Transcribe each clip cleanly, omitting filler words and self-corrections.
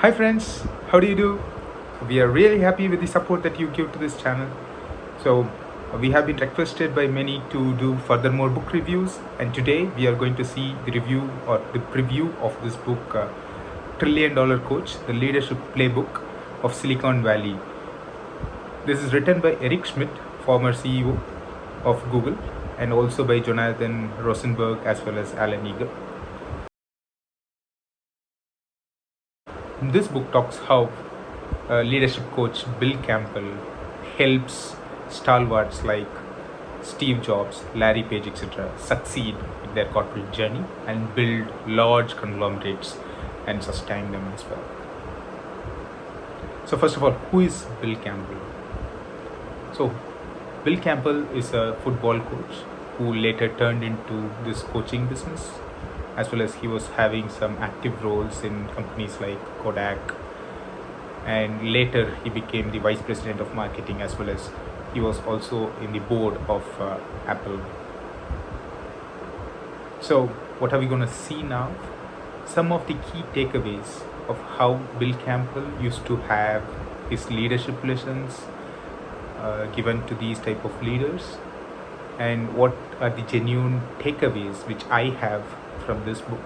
Hi friends, how do you do? We are really happy with the support that you give to this channel. So, we have been requested by many to do furthermore book reviews, and today we are going to see the review or the preview of this book, Trillion Dollar Coach, the Leadership Playbook of Silicon Valley. This is written by Eric Schmidt, former CEO of Google, and also by Jonathan Rosenberg as well as Alan Eagle. This book talks how leadership coach Bill Campbell helps stalwarts like Steve Jobs, Larry Page, etc., succeed in their corporate journey and build large conglomerates and sustain them as well. So, first of all, who is Bill Campbell? So, Bill Campbell is a football coach who later turned into this coaching business, as well as he was having some active roles in companies like Kodak, and later he became the vice president of marketing, as well as he was also in the board of Apple. So what are we going to see now? Some of the key takeaways of how Bill Campbell used to have his leadership lessons given to these type of leaders, and what are the genuine takeaways which I have from this book.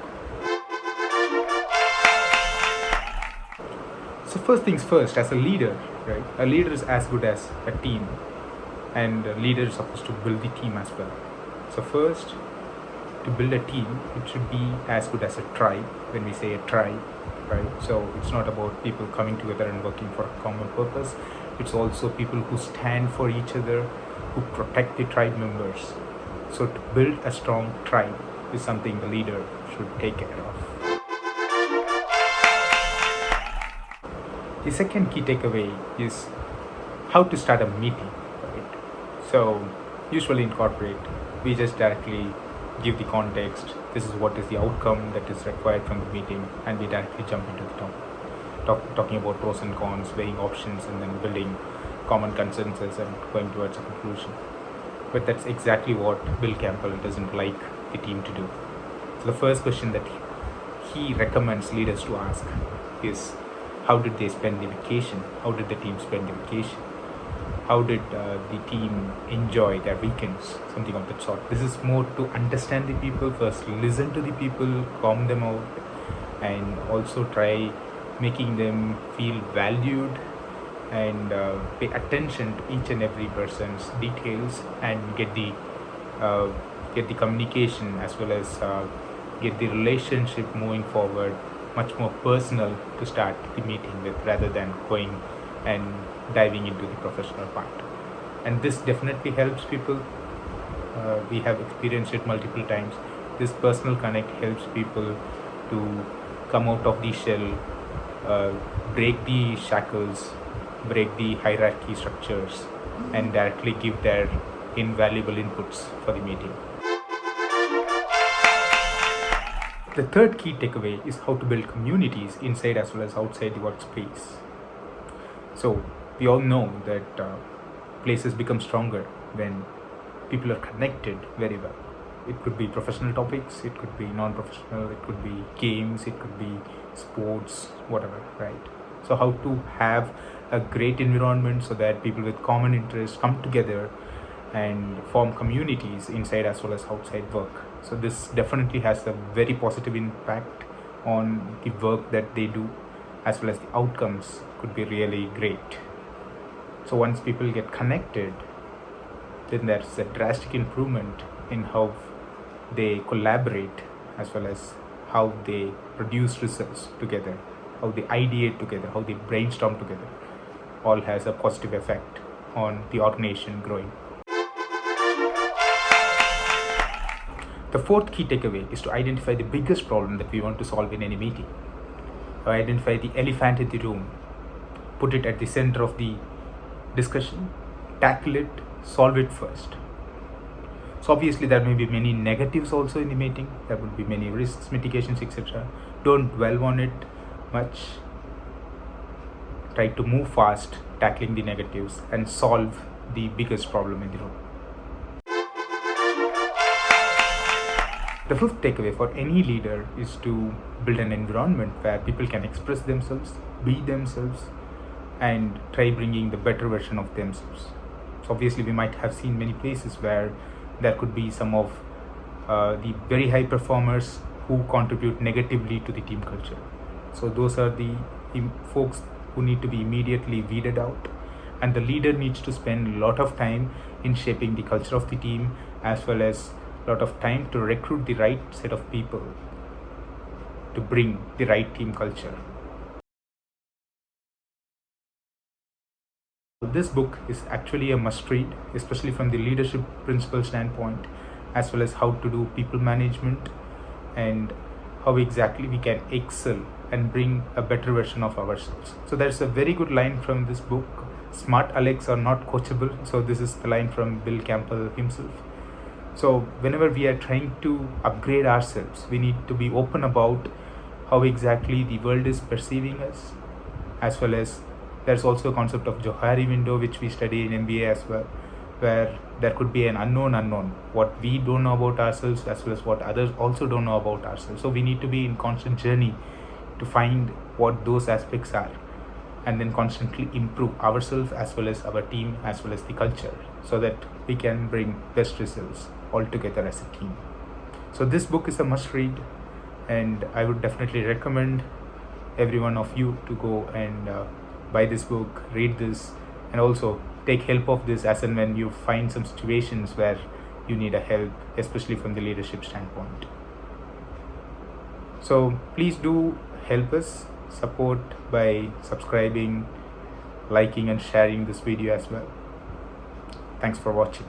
So first things first, as a leader, right? A leader is as good as a team, and a leader is supposed to build the team as well. So first, to build a team, it should be as good as a tribe. When we say a tribe, right? So it's not about people coming together and working for a common purpose. It's also people who stand for each other, who protect the tribe members. So to build a strong tribe is something the leader should take care of. The second key takeaway is how to start a meeting, right? So usually in corporate, we just directly give the context. This is what is the outcome that is required from the meeting, and we directly jump into the talking about pros and cons, weighing options, and then building common consensus and going towards a conclusion. But that's exactly what Bill Campbell doesn't like the team to do. So the first question that he recommends leaders to ask is, how did they spend the vacation? How did the team spend the vacation? How did the team enjoy their weekends? Something of that sort. This is more to understand the people, first listen to the people, calm them out, and also try making them feel valued, and pay attention to each and every person's details, and get the communication as well as get the relationship moving forward much more personal to start the meeting with, rather than going and diving into the professional part. And this definitely helps people. We have experienced it multiple times. This personal connect helps people to come out of the shell, break the shackles, break the hierarchy structures, and directly give their invaluable inputs for the meeting. The third key takeaway is how to build communities inside as well as outside the workspace. So we all know that places become stronger when people are connected very well. It could be professional topics, it could be non-professional, it could be games, it could be sports, whatever, right? So how to have a great environment so that people with common interests come together and form communities inside as well as outside work. So this definitely has a very positive impact on the work that they do, as well as the outcomes could be really great. So once people get connected, then there's a drastic improvement in how they collaborate, as well as how they produce results together, how they ideate together, how they brainstorm together. All has a positive effect on the organization growing. The fourth key takeaway is to identify the biggest problem that we want to solve in any meeting. Identify the elephant in the room, put it at the center of the discussion, tackle it, solve it first. So obviously there may be many negatives also in the meeting. There would be many risks, mitigations, etc. Don't dwell on it much. Try to move fast, tackling the negatives, and solve the biggest problem in the room. The fifth takeaway for any leader is to build an environment where people can express themselves, be themselves, and try bringing the better version of themselves. So obviously we might have seen many places where there could be some of the very high performers who contribute negatively to the team culture. So those are the folks who need to be immediately weeded out, and the leader needs to spend a lot of time in shaping the culture of the team, as well as a lot of time to recruit the right set of people to bring the right team culture. This book is actually a must read, especially from the leadership principle standpoint, as well as how to do people management and how exactly we can excel and bring a better version of ourselves. So there's a very good line from this book: smart Alex are not coachable. So this is the line from Bill Campbell himself. So whenever we are trying to upgrade ourselves, we need to be open about how exactly the world is perceiving us, as well as there's also a concept of Johari window, which we study in MBA as well, where there could be an unknown, what we don't know about ourselves, as well as what others also don't know about ourselves. So we need to be in constant journey to find what those aspects are, and then constantly improve ourselves as well as our team, as well as the culture, so that we can bring best results all together as a team. So this book is a must read, and I would definitely recommend every one of you to go and buy this book, read this, and also take help of this as and when you find some situations where you need a help, especially from the leadership standpoint. So please do help us support by subscribing, liking, and sharing this video as well. Thanks for watching.